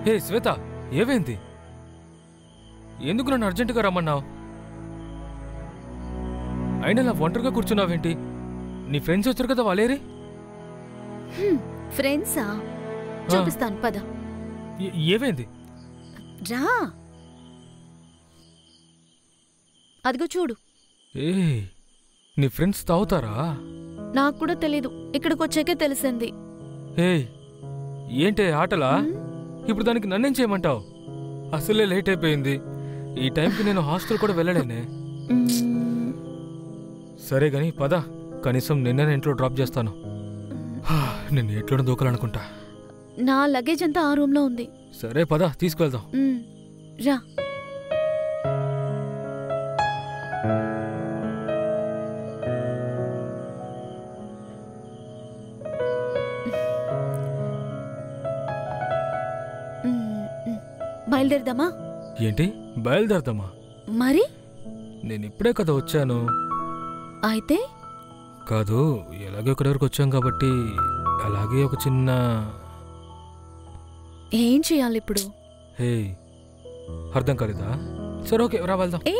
హే శ్వేత, ఏమైంది? ఎందుకు నన్ను అర్జెంటుగా రమ్మన్నావు? అయినా నా ఒంటరిగా కూర్చున్నావేంటి? నీ ఫ్రెండ్స్ వచ్చారు కదా, వాళ్ళేరి? ఫ్రెండ్సా? చూపిస్తాను పద. ఏమైంది? రా, అదిగో చూడు. ఏ నీ ఫ్రెండ్స్ తాగుతారా? నాకు కూడా తెలీదు, ఇక్కడికి వచ్చాకే తెలిసింది. ఏ ఏంటే ఆటలా? ఇప్పుడు దానికి నన్నేం చేయమంటావు? అసలే లేట్ అయిపోయింది. ఈ టైంకి నేను హాస్టల్ కూడా వెళ్ళలేనే. సరే గాని పద, కనీసం నిన్న ఇంట్లో డ్రాప్ చేస్తాను. నేను ఎట్లా దూకాలనుకుంటా. నా లగేజ్ అంతా ఆ రూమ్ లో ఉంది. సరే పద, తీసుకువెళ్దాం. రా. బయలుదేరదామా? ఏంటి బయలుదేరదామా? మరి నేను ఇప్పుడే కదా వచ్చాను. అయితే కాదు, ఎలాగో ఇక్కడి వరకు వచ్చాం కాబట్టి అలాగే ఒక చిన్న... ఏం చేయాలి ఇప్పుడు? హే, అర్థం కాలేదా? సరే ఓకే, రా వెళ్దాం. ఏ